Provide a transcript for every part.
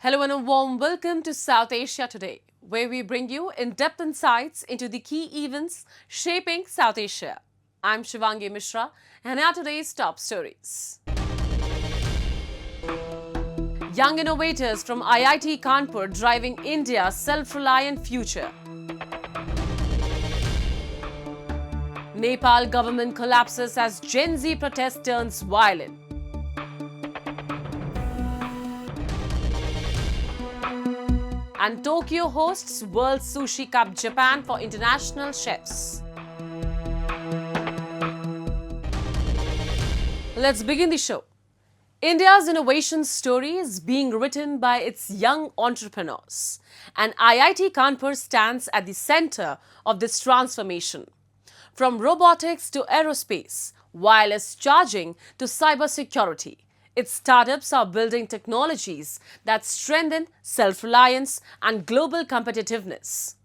Hello and a warm welcome to South Asia Today, where we bring you in-depth insights into the key events shaping South Asia. I'm Shivangi Mishra, and here are today's top stories. Young innovators from IIT Kanpur driving India's self-reliant future. Nepal government collapses as Gen Z protest turns violent. And Tokyo hosts World Sushi Cup Japan for international chefs. Let's begin the show. India's innovation story is being written by its young entrepreneurs, and IIT Kanpur stands at the center of this transformation. From robotics to aerospace, wireless charging to cybersecurity, its startups are building technologies that strengthen self-reliance and global competitiveness.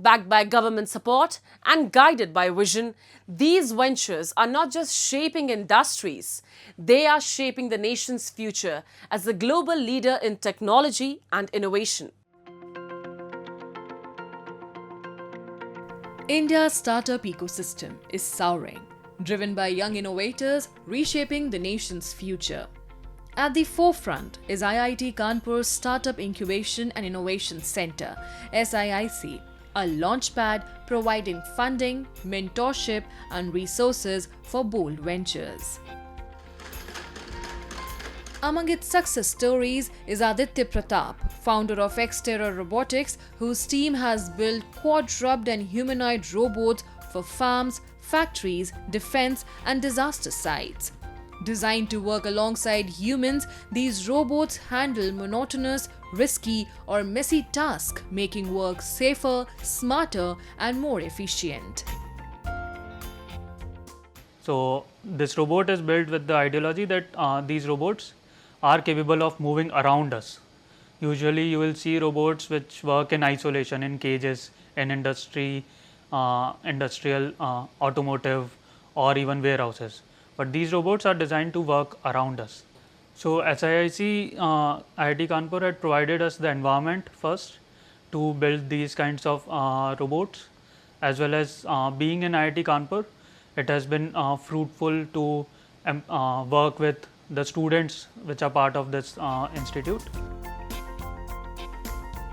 Backed by government support and guided by vision, these ventures are not just shaping industries, they are shaping the nation's future as a global leader in technology and innovation. India's startup ecosystem is soaring, driven by young innovators reshaping the nation's future. At the forefront is IIT Kanpur's Startup Incubation and Innovation Center, SIIC, a launchpad providing funding, mentorship, and resources for bold ventures. Among its success stories is Aditya Pratap, founder of Xterra Robotics, whose team has built quadruped and humanoid robots for farms, factories, defense, and disaster sites. Designed to work alongside humans, these robots handle monotonous, risky, or messy tasks, making work safer, smarter, and more efficient. So this robot is built with the ideology that these robots are capable of moving around us. Usually you will see robots which work in isolation in cages in industry, industrial, automotive, or even warehouses. But these robots are designed to work around us. So SIIC, IIT Kanpur had provided us the environment first to build these kinds of robots, as well as being in IIT Kanpur, it has been fruitful to work with the students which are part of this institute.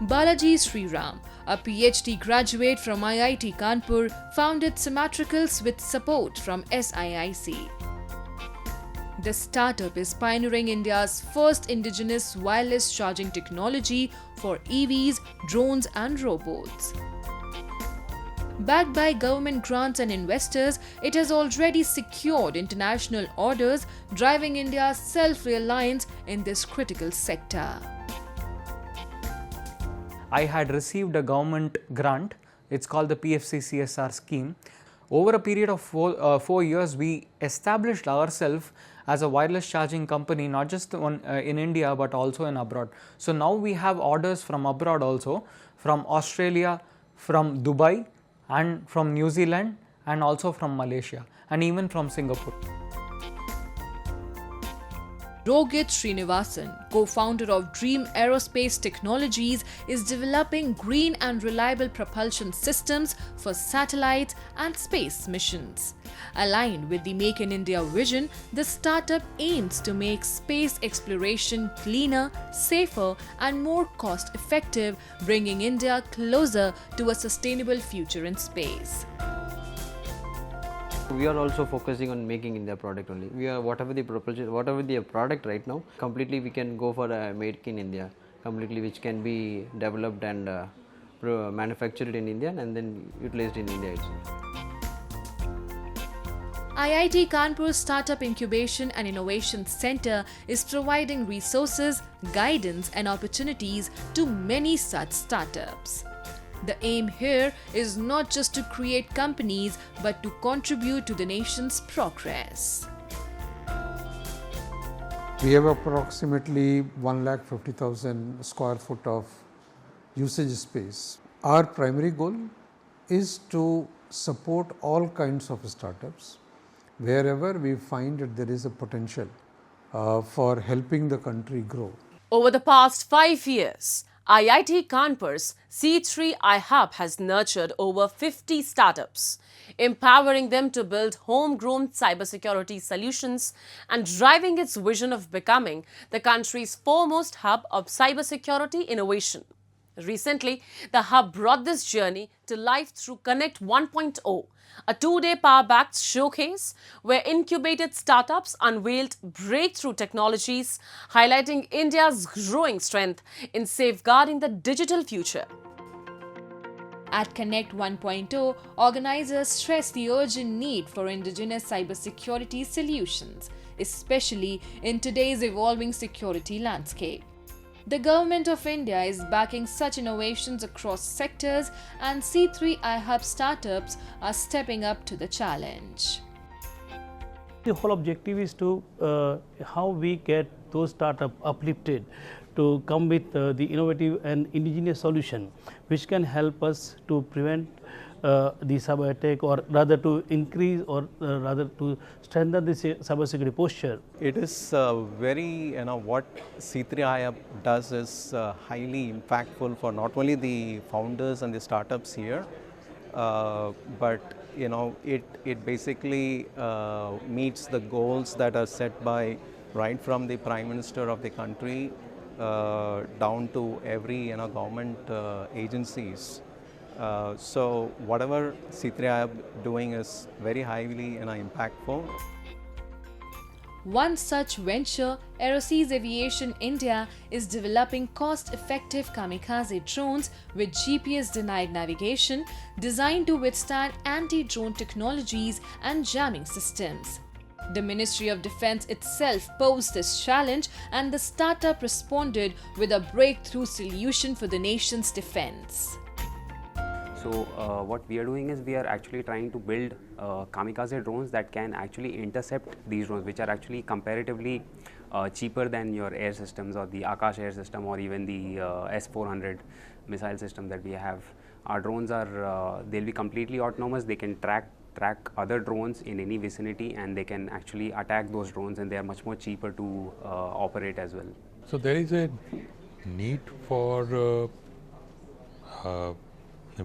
Balaji Sriram, a PhD graduate from IIT Kanpur, founded Symmetricals with support from SIIC. The startup is pioneering India's first indigenous wireless charging technology for EVs, drones, and robots. Backed by government grants and investors, it has already secured international orders, driving India's self-reliance in this critical sector. I had received a government grant. It's called the PFC CSR scheme. Over a period of 4 years, we established ourselves as a wireless charging company, not just in India but also in abroad. So now we have orders from abroad also, from Australia, from Dubai, and from New Zealand, and also from Malaysia, and even from Singapore. Rohit Srinivasan, co-founder of Dream Aerospace Technologies, is developing green and reliable propulsion systems for satellites and space missions. Aligned with the Make in India vision, the startup aims to make space exploration cleaner, safer, and more cost-effective, bringing India closer to a sustainable future in space. We are also focusing on making India product only. We are whatever the product right now, completely we can go for a make in India, completely which can be developed and manufactured in India and then utilized in India itself. IIT Kanpur Startup Incubation and Innovation Center is providing resources, guidance, and opportunities to many such startups. The aim here is not just to create companies but to contribute to the nation's progress. We have approximately 150,000 square foot of usage space. Our primary goal is to support all kinds of startups wherever we find that there is a potential for helping the country grow. Over the past 5 years, IIT Kanpur's C3I Hub has nurtured over 50 startups, empowering them to build homegrown cybersecurity solutions and driving its vision of becoming the country's foremost hub of cybersecurity innovation. Recently, the hub brought this journey to life through Connect 1.0, a two-day power-backed showcase where incubated startups unveiled breakthrough technologies, highlighting India's growing strength in safeguarding the digital future. At Connect 1.0, organizers stress the urgent need for indigenous cybersecurity solutions, especially in today's evolving security landscape. The Government of India is backing such innovations across sectors, and C3I Hub startups are stepping up to the challenge. The whole objective is to how we get those startups uplifted to come with the innovative and indigenous solution, which can help us to prevent the cyber attack, or rather to increase, or rather to strengthen the cybersecurity posture. It is very, what C3I does is highly impactful for not only the founders and the startups here, but it basically meets the goals that are set by right from the Prime Minister of the country down to every government agencies. So whatever C3I doing is very highly impactful. One such venture, Aeroseas Aviation India, is developing cost-effective kamikaze drones with GPS-denied navigation designed to withstand anti-drone technologies and jamming systems. The Ministry of Defence itself posed this challenge, and the startup responded with a breakthrough solution for the nation's defence. So what we are doing is we are actually trying to build kamikaze drones that can actually intercept these drones, which are actually comparatively cheaper than your air systems or the Akash air system or even the S-400 missile system that we have. Our drones are, they'll be completely autonomous. They can track other drones in any vicinity, and they can actually attack those drones, and they are much more cheaper to operate as well. So there is a need for a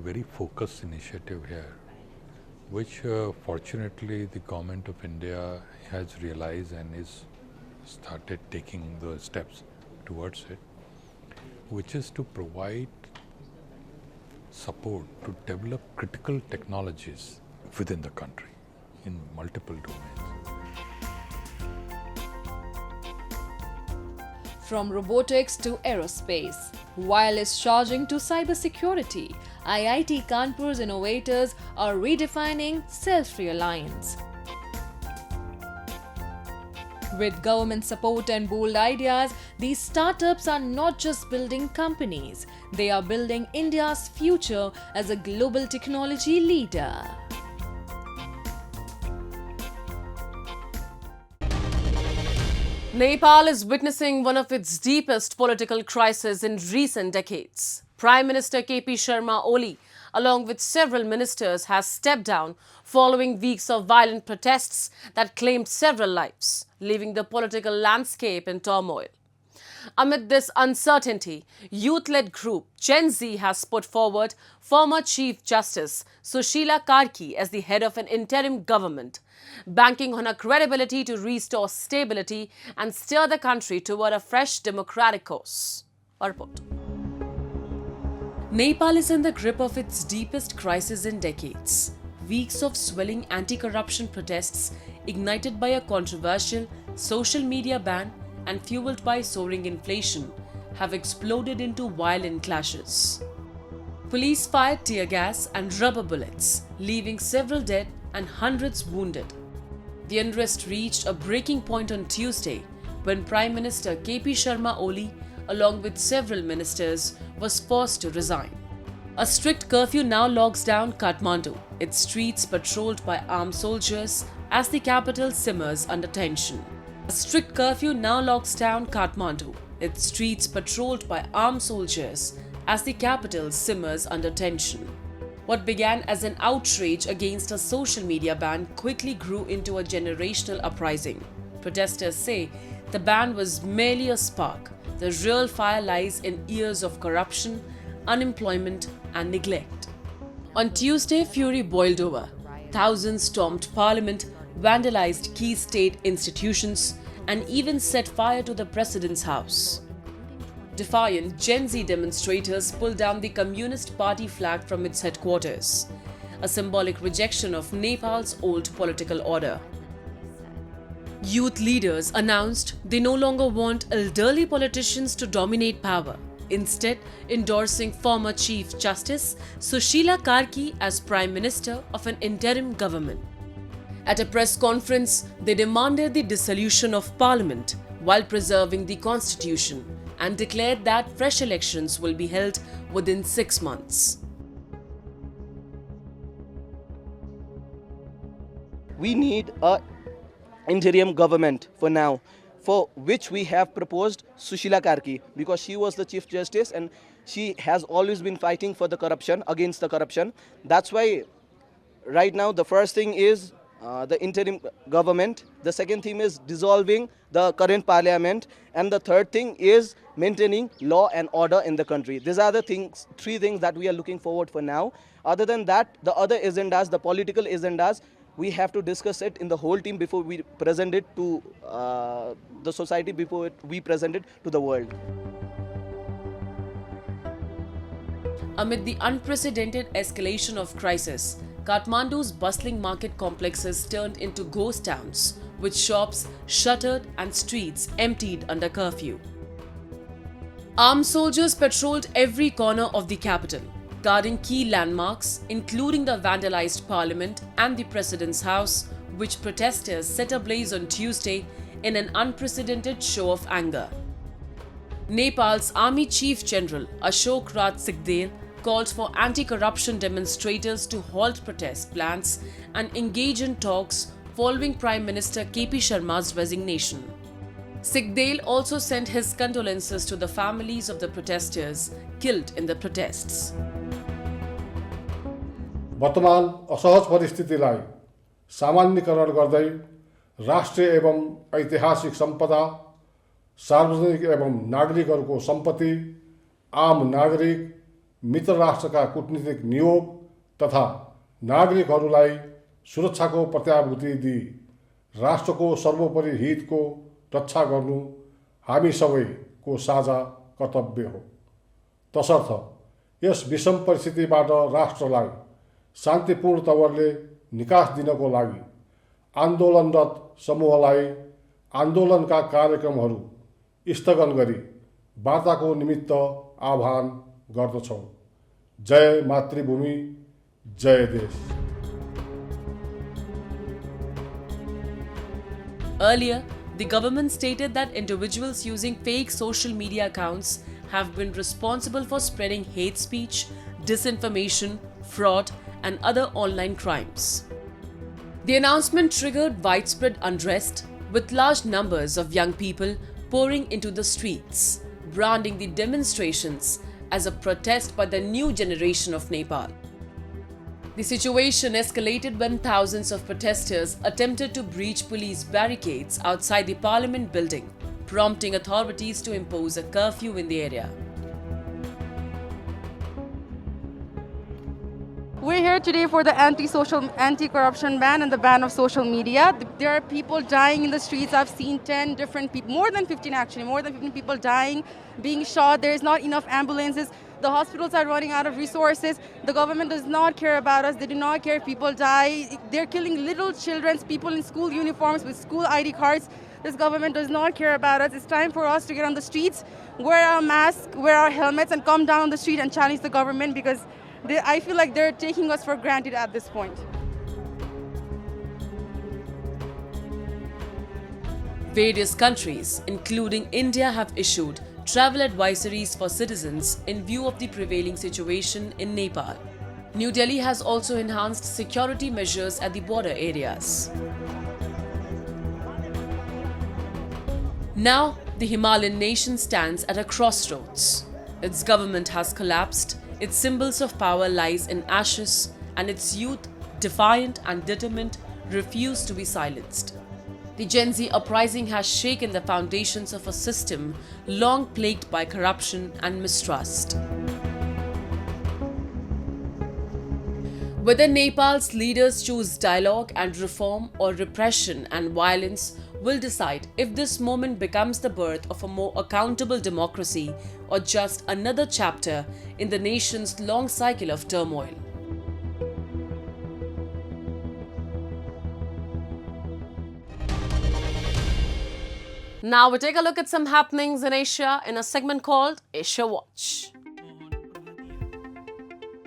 very focused initiative here, which fortunately the Government of India has realized and is started taking the steps towards it, which is to provide support to develop critical technologies within the country in multiple domains. From robotics to aerospace, wireless charging to cybersecurity, IIT Kanpur's innovators are redefining self-reliance. With government support and bold ideas, these startups are not just building companies, they are building India's future as a global technology leader. Nepal is witnessing one of its deepest political crises in recent decades. Prime Minister KP Sharma Oli, along with several ministers, has stepped down following weeks of violent protests that claimed several lives, leaving the political landscape in turmoil. Amid this uncertainty, youth-led group Gen Z has put forward former Chief Justice Sushila Karki as the head of an interim government, banking on her credibility to restore stability and steer the country toward a fresh democratic course. A report. Nepal is in the grip of its deepest crisis in decades. Weeks of swelling anti-corruption protests ignited by a controversial social media ban and fueled by soaring inflation have exploded into violent clashes. Police fired tear gas and rubber bullets, leaving several dead and hundreds wounded. The unrest reached a breaking point on Tuesday when Prime Minister KP Sharma Oli, along with several ministers, was forced to resign. A strict curfew now locks down Kathmandu, its streets patrolled by armed soldiers as the capital simmers under tension. A strict curfew now locks down Kathmandu, its streets patrolled by armed soldiers as the capital simmers under tension. What began as an outrage against a social media ban quickly grew into a generational uprising. Protesters say the ban was merely a spark. The the real fire lies in years of corruption, unemployment, and neglect. On Tuesday, fury boiled over. Thousands stormed parliament, vandalized key state institutions, and even set fire to the president's house. Defiant Gen Z demonstrators pulled down the Communist Party flag from its headquarters, a symbolic rejection of Nepal's old political order. Youth leaders announced they no longer want elderly politicians to dominate power, instead endorsing former Chief Justice Sushila Karki as Prime Minister of an interim government. At a press conference, they demanded the dissolution of Parliament while preserving the Constitution and declared that fresh elections will be held within 6 months. We need a interim government for now, for which we have proposed Sushila Karki, because she was the Chief Justice and she has always been fighting for the corruption, against the corruption. That's why right now the first thing is the interim government, the second thing is dissolving the current parliament, and the third thing is maintaining law and order in the country. These are the things, three things that we are looking forward for now. Other than that, the other agendas, the political agendas, we have to discuss it in the whole team before we present it to the society, before we present it to the world. Amid the unprecedented escalation of crisis, Kathmandu's bustling market complexes turned into ghost towns, with shops shuttered and streets emptied under curfew. Armed soldiers patrolled every corner of the capital, guarding key landmarks, including the vandalized parliament and the president's house, which protesters set ablaze on Tuesday in an unprecedented show of anger. Nepal's Army Chief General Ashok Raj Sikhdel called for anti-corruption demonstrators to halt protest plans and engage in talks following Prime Minister KP Sharma's resignation. Sikhdel also sent his condolences to the families of the protesters killed in the protests. वर्तमान असहज परिस्थितिलाई सामान्यीकरण गर्दै राष्ट्रिय एवं ऐतिहासिक सम्पदा, सार्वजनिक एवं नागरिकहरूको सम्पत्ति, आम नागरिक, मित्र राष्ट्रका कूटनीतिक नियोग तथा नागरिकहरूलाई सुरक्षाको प्रत्याभूति दिई राष्ट्रको सर्वोपरि हितको रक्षा गर्नु हामी सबैको साझा कर्तव्य हो। तसर्थ यस विषम परिस्थितिबाट राष्ट्रलाई शान्तिपूर्ण तवरले निकास दिनको लागि आन्दोलनरत समूहलाई आन्दोलनका कार्यक्रमहरू स्थगन गरी वार्ताको निमित्त आह्वान गर्दछौँ। जय मातृभूमि, जय देश। Earlier, the government stated that individuals using fake social media accounts have been responsible for spreading hate speech, disinformation, fraud, and other online crimes. The announcement triggered widespread unrest, with large numbers of young people pouring into the streets, branding the demonstrations as a protest by the new generation of Nepal. The situation escalated when thousands of protesters attempted to breach police barricades outside the parliament building, prompting authorities to impose a curfew in the area. We're here today for the anti-corruption ban and the ban of social media. There are people dying in the streets. I've seen 10 different people, more than 15 actually, more than 15 people dying, being shot. There is not enough ambulances. The hospitals are running out of resources. The government does not care about us. They do not care if people die. They're killing little children, people in school uniforms with school ID cards. This government does not care about us. It's time for us to get on the streets, wear our masks, wear our helmets, and come down on the street and challenge the government, because I feel like they're taking us for granted at this point. Various countries, including India, have issued travel advisories for citizens in view of the prevailing situation in Nepal. New Delhi has also enhanced security measures at the border areas. Now, the Himalayan nation stands at a crossroads. Its government has collapsed, its symbols of power lies in ashes, and its youth, defiant and determined, refuse to be silenced. The Gen Z uprising has shaken the foundations of a system long plagued by corruption and mistrust. Whether Nepal's leaders choose dialogue and reform or repression and violence will decide if this moment becomes the birth of a more accountable democracy or just another chapter in the nation's long cycle of turmoil. Now we take a look at some happenings in Asia in a segment called Asia Watch.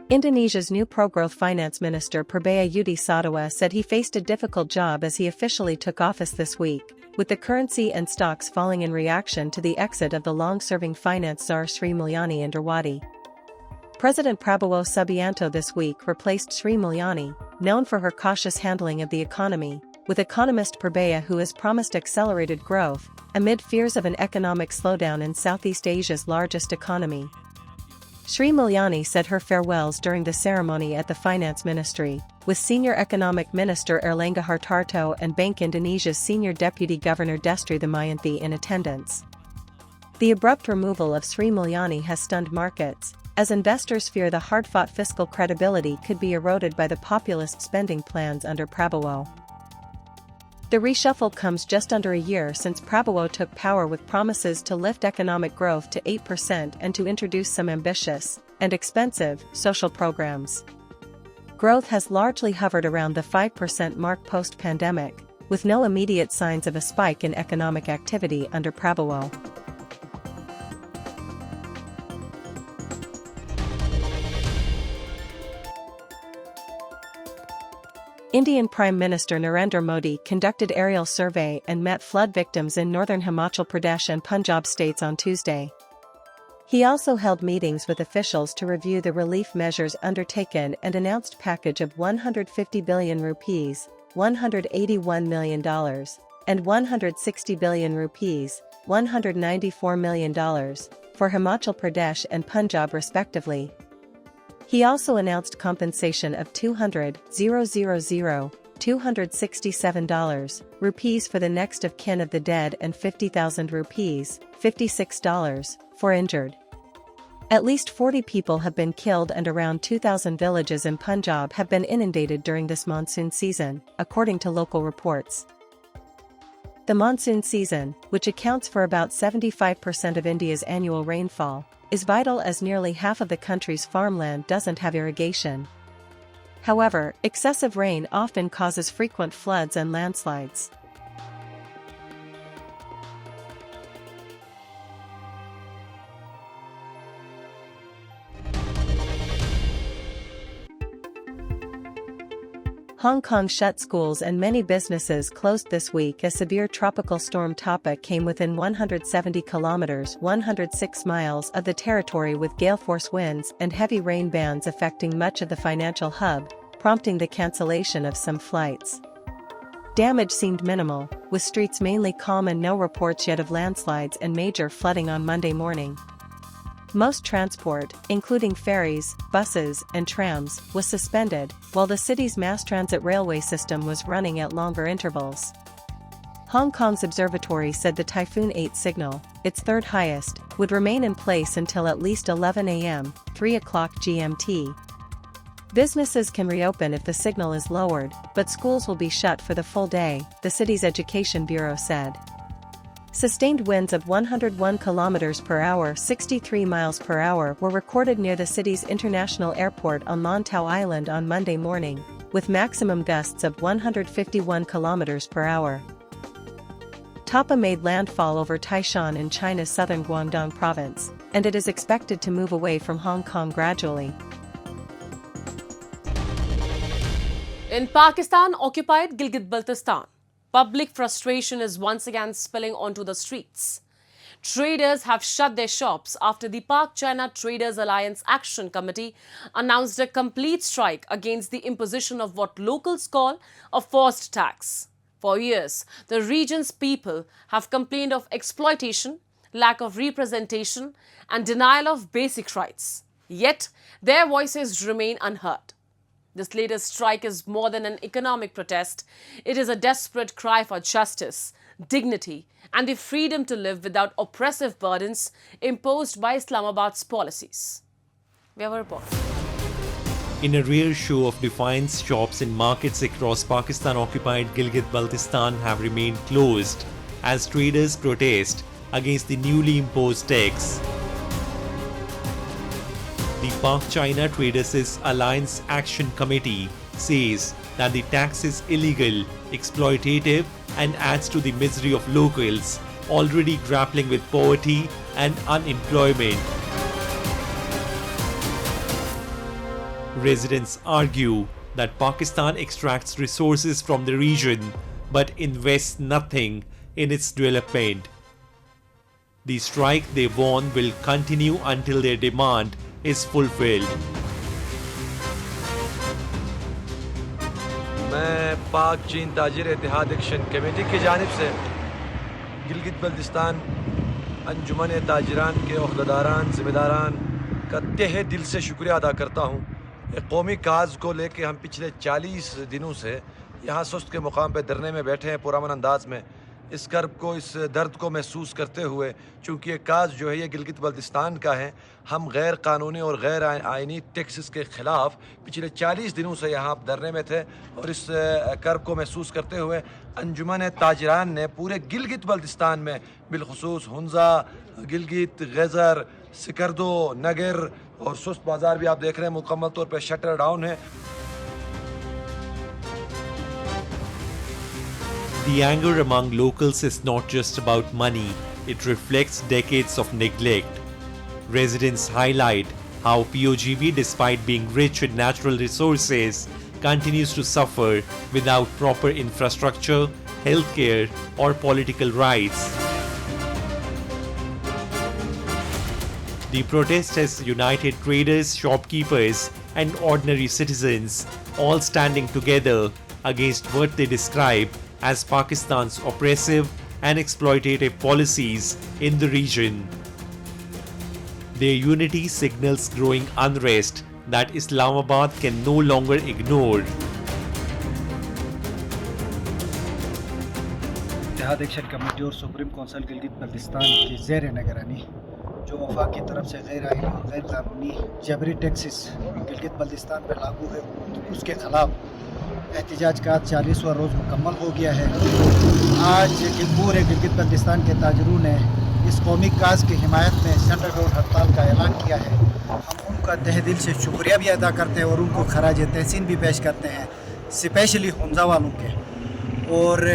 Indonesia's new pro-growth finance minister Purbaya Yudi Sadawa said he faced a difficult job as he officially took office this week, with the currency and stocks falling in reaction to the exit of the long-serving finance czar Sri Mulyani Indrawati. President Prabowo Subianto this week replaced Sri Mulyani, known for her cautious handling of the economy, with economist Purbaya who has promised accelerated growth, amid fears of an economic slowdown in Southeast Asia's largest economy. Sri Mulyani said her farewells during the ceremony at the Finance Ministry, with Senior Economic Minister Erlangga Hartarto and Bank Indonesia's Senior Deputy Governor Destri Damayanti in attendance. The abrupt removal of Sri Mulyani has stunned markets, as investors fear the hard-fought fiscal credibility could be eroded by the populist spending plans under Prabowo. The reshuffle comes just under a year since Prabowo took power with promises to lift economic growth to 8% and to introduce some ambitious and expensive social programs. Growth has largely hovered around the 5% mark post-pandemic, with no immediate signs of a spike in economic activity under Prabowo. Indian Prime Minister Narendra Modi conducted aerial survey and met flood victims in northern Himachal Pradesh and Punjab states on Tuesday. He also held meetings with officials to review the relief measures undertaken and announced package of 150 billion rupees, $181 million, and 160 billion rupees, $194 million, for Himachal Pradesh and Punjab respectively. He also announced compensation of $267 rupees for the next of kin of the dead and 50,000 rupees, $56, for injured. At least 40 people have been killed and around 2,000 villages in Punjab have been inundated during this monsoon season, according to local reports. The monsoon season, which accounts for about 75% of India's annual rainfall, is vital as nearly half of the country's farmland doesn't have irrigation. However, excessive rain often causes frequent floods and landslides. Hong Kong shut schools and many businesses closed this week as severe tropical storm Tapa came within 170 kilometers (106 miles) of the territory with gale-force winds and heavy rain bands affecting much of the financial hub, prompting the cancellation of some flights. Damage seemed minimal, with streets mainly calm and no reports yet of landslides and major flooding on Monday morning. Most transport, including ferries, buses, and trams, was suspended, while the city's mass transit railway system was running at longer intervals. Hong Kong's observatory said the Typhoon 8 signal, its third highest, would remain in place until at least 11 a.m., 3 o'clock GMT. Businesses can reopen if the signal is lowered, but schools will be shut for the full day, the city's education bureau said. Sustained winds of 101 km per hour, 63 miles per hour were recorded near the city's international airport on Lantau Island on Monday morning, with maximum gusts of 151 km per hour. Tapa made landfall over Taishan in China's southern Guangdong province, and it is expected to move away from Hong Kong gradually. In Pakistan-occupied Gilgit-Baltistan, public frustration is once again spilling onto the streets. Traders have shut their shops after the Pak China Traders Alliance Action Committee announced a complete strike against the imposition of what locals call a forced tax. For years, the region's people have complained of exploitation, lack of representation, and denial of basic rights. Yet, their voices remain unheard. This latest strike is more than an economic protest. It is a desperate cry for justice, dignity, and the freedom to live without oppressive burdens imposed by Islamabad's policies. We have a report. In a rare show of defiance, shops in markets across Pakistan-occupied Gilgit-Baltistan have remained closed as traders protest against the newly imposed tax. The Pak-China Traders' Alliance Action Committee says that the tax is illegal, exploitative, and adds to the misery of locals already grappling with poverty and unemployment. Residents argue that Pakistan extracts resources from the region but invests nothing in its development. The strike, they warn, will continue until their demand is fulfilled. मैं पाक चीन ताजिर इतिहाद action committee की जानिब से गिलगित बल्तिस्तान अंजुमन ताजिरान के ओहदेदारान ज़िम्मेदारान का तहे दिल से शुक्रिया अदा करता हूँ। एक कौमी काज को लेके हम पिछले 40 दिनों से यहाँ सुस्त के मुकाम पे धरने में बैठे हैं पुरअमन अंदाज में, इस कर्ब को, इस दर्द को महसूस करते हुए, चूँकि ये काज जो है ये गिलगित बल्तिस्तान का है। हम गैर कानूनी और गैर आइनी टैक्सेस के ख़िलाफ़ पिछले 40 दिनों से यहाँ धरने में थे और इस कर्ब को महसूस करते हुए अंजुमन ताजिरान ने पूरे गिलगित बल्तिस्तान में बिलखुसूस हुंजा, गिलगित, गज़र, सिकरदो, नगर और सुस्त बाज़ार भी आप देख रहे हैं मुकम्मल तौर पर शटर डाउन है। The anger among locals is not just about money, it reflects decades of neglect. Residents highlight how POGB, despite being rich in natural resources, continues to suffer without proper infrastructure, healthcare, or political rights. The protest has united traders, shopkeepers, and ordinary citizens, all standing together against what they describe as Pakistan's oppressive and exploitative policies in the region. Their unity signals growing unrest that Islamabad can no longer ignore. इत्तेहाद action committee और supreme council Gilgit Baltistan की ज़ेर निगरानी जो वफाक की तरफ से गैर आइनी और गैर कानूनी जबरी टैक्सेस गिलगित बल्तिस्तान पर लागू है, उसके खिलाफ एहतजाज का 40वां रोज़ मुकम्मल हो गया है। आज पूरे गिलगित बल्तिस्तान के ताजरों ने इस कौमी काज की हिमायत में शटर डाउन हड़ताल का ऐलान किया है। हम उनका तहे दिल से शुक्रिया भी अदा करते हैं और उनको खराज तहसीन भी पेश करते हैं, स्पेशली हुंजा वालों के। और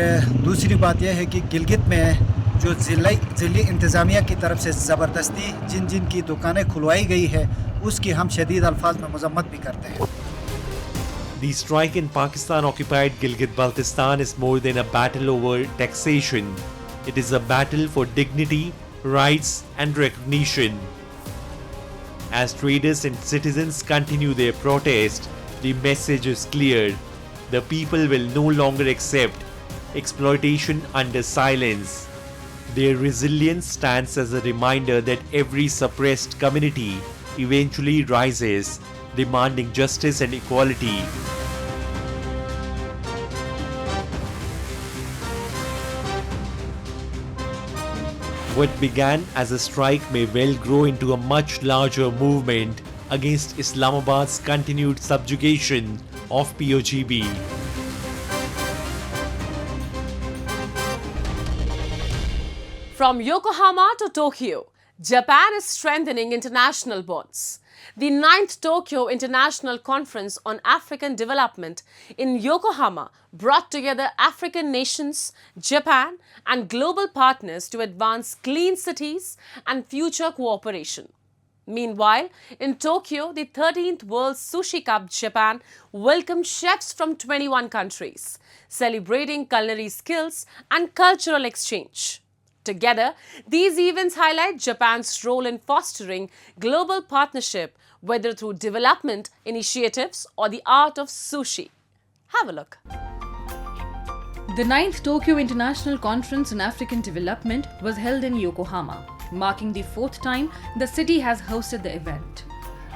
दूसरी बात यह है कि गिलगित में जो ज़िली इंतज़ामिया की तरफ से ज़बरदस्ती जिन जिन की दुकानें खुलवाई गई है उसकी हम शदीद अल्फाज में मज़म्मत भी करते हैं। The strike in Pakistan-occupied Gilgit-Baltistan is more than a battle over taxation. It is a battle for dignity, rights, and recognition. As traders and citizens continue their protest, the message is clear. The people will no longer accept exploitation under silence. Their resilience stands as a reminder that every suppressed community eventually rises, demanding justice and equality. What began as a strike may well grow into a much larger movement against Islamabad's continued subjugation of POGB. From Yokohama to Tokyo, Japan is strengthening international bonds. The 9th Tokyo International Conference on African Development in Yokohama brought together African nations, Japan, and global partners to advance clean cities and future cooperation. Meanwhile, in Tokyo, the 13th World Sushi Cup Japan welcomed chefs from 21 countries, celebrating culinary skills and cultural exchange. Together, these events highlight Japan's role in fostering global partnership, whether through development initiatives or the art of sushi. Have a look. The 9th Tokyo International Conference on African Development was held in Yokohama, marking the 4th time the city has hosted the event.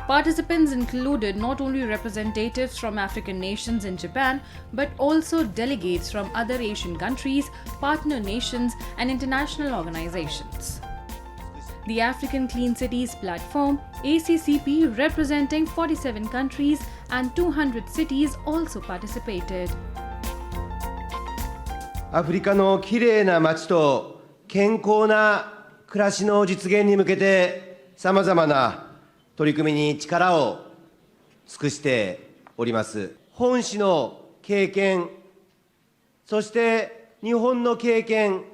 Participants included not only representatives from African nations in Japan, but also delegates from other Asian countries, partner nations, and international organizations. The African Clean Cities Platform, ACCP, representing 47 countries and 200 cities also participated. アフリカのきれいな街と健康な暮らしの実現に向けてさまざまな取り組みに力を尽くしております。本市の経験、そして日本の経験、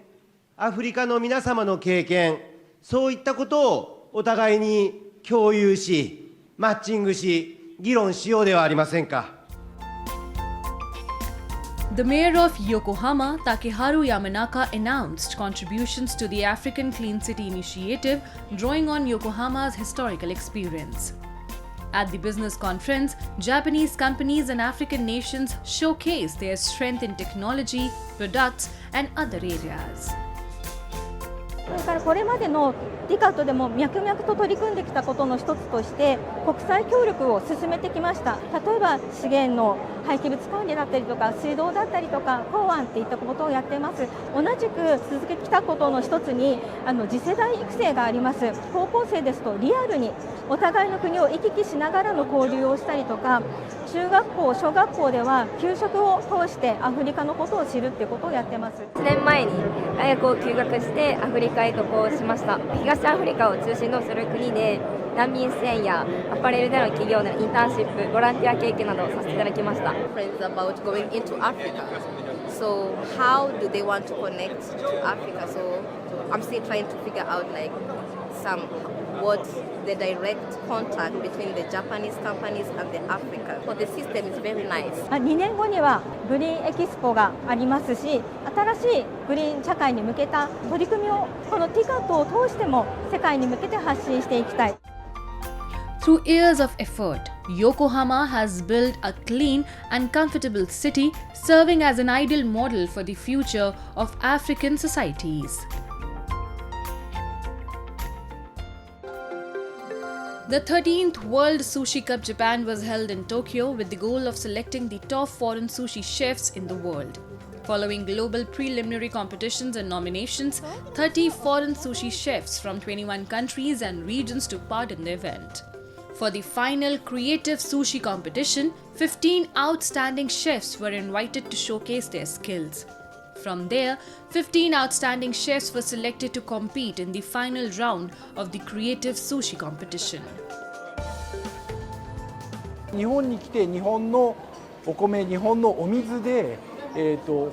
アフリカの皆様の経験、そういったことをお互いに共有し、マッチングし、議論しようではありませんか。The mayor of Yokohama, Takeharu Yamanaka, announced contributions to the African Clean City Initiative, drawing on Yokohama's historical experience. At the business conference, Japanese companies and African nations showcased their strength in technology, products, and other areas. それからこれまでの TICAD でも脈々と取り組んできたことの一つとして国際協力を進めてきました。例えば資源の廃棄物管理だったりとか水道だったりとか港湾っていったことをやっています。同じく続けてきたことの一つに次世代育成があります。高校生ですとリアルにお互いの国を行き来しながらの交流をしたりとか、中学校小学校では給食を通してアフリカのことを知るっていうことをやってます。1年前に大学を休学してアフリカへ渡航しました。東アフリカを中心とする国で難民支援やアパレルでの企業でのインターンシップ、ボランティア経験などをさせていただきました。Friends about going into Africa. So how do they want to connect to Africa? So I'm still trying to figure out like what the direct contact between the Japanese companies and the Africa. So the system is very nice. 2年後にはグリーンエキスポがありますし、新しいグリーン社会に向けた取り組みをこの TICAD を通しても世界に向けて発信していきたい。Through years of effort, Yokohama has built a clean and comfortable city, serving as an ideal model for the future of African societies. The 13th World Sushi Cup Japan was held in Tokyo with the goal of selecting the top foreign sushi chefs in the world. Following global preliminary competitions and nominations, 30 foreign sushi chefs from 21 countries and regions took part in the event. For the final creative sushi competition, 15 outstanding chefs were invited to showcase their skills. From there, 15 outstanding chefs were selected to compete in the final round of the creative sushi competition. 日本に来て日本のお米、日本のお水で、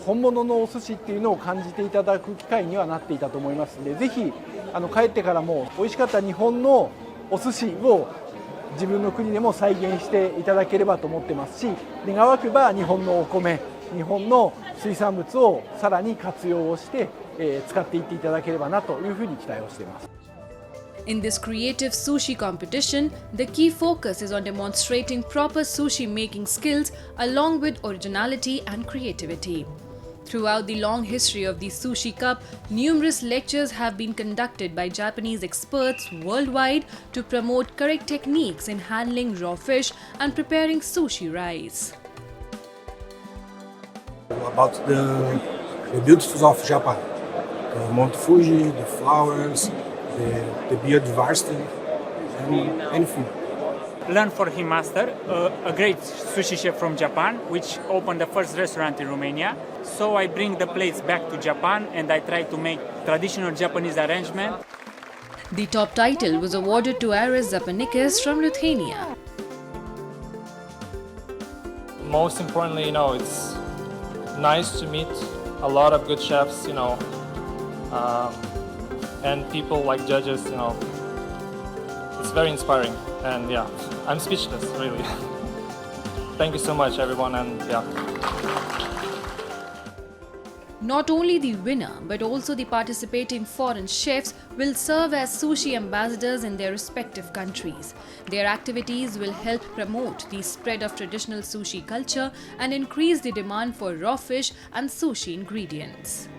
本物のお寿司っていうのを感じていただく機会にはなっていたと思いますので、ぜひ帰ってからも美味しかった日本のお寿司を自分の国でも再現していただければと思ってますし、願わくば日本のお米、日本の水産物をさらに活用をして、使っていっていただければなというふうに期待をしています。In this creative sushi competition, the key focus is on demonstrating proper sushi making skills along with originality and creativity. Throughout the long history of the Sushi Cup, numerous lectures have been conducted by Japanese experts worldwide to promote correct techniques in handling raw fish and preparing sushi rice. About the beauties of Japan, the Mount Fuji, the flowers, the biodiversity, and anything. Learn for him master, a great sushi chef from Japan, which opened the first restaurant in Romania. So I bring the plates back to Japan and I try to make traditional Japanese arrangement. The top title was awarded to Aris Zapanikis from Lithuania. Most importantly, it's nice to meet a lot of good chefs, and people like judges, it's very inspiring. And yeah, I'm speechless, really. Thank you so much, everyone, and yeah. Not only the winner, but also the participating foreign chefs will serve as sushi ambassadors in their respective countries. Their activities will help promote the spread of traditional sushi culture and increase the demand for raw fish and sushi ingredients.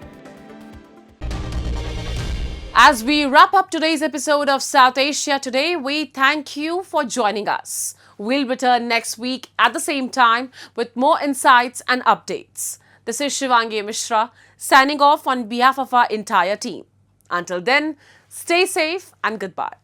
As we wrap up today's episode of South Asia Today, we thank you for joining us. We'll return next week at the same time with more insights and updates. This is Shivangi Mishra signing off on behalf of our entire team. Until then, stay safe and goodbye.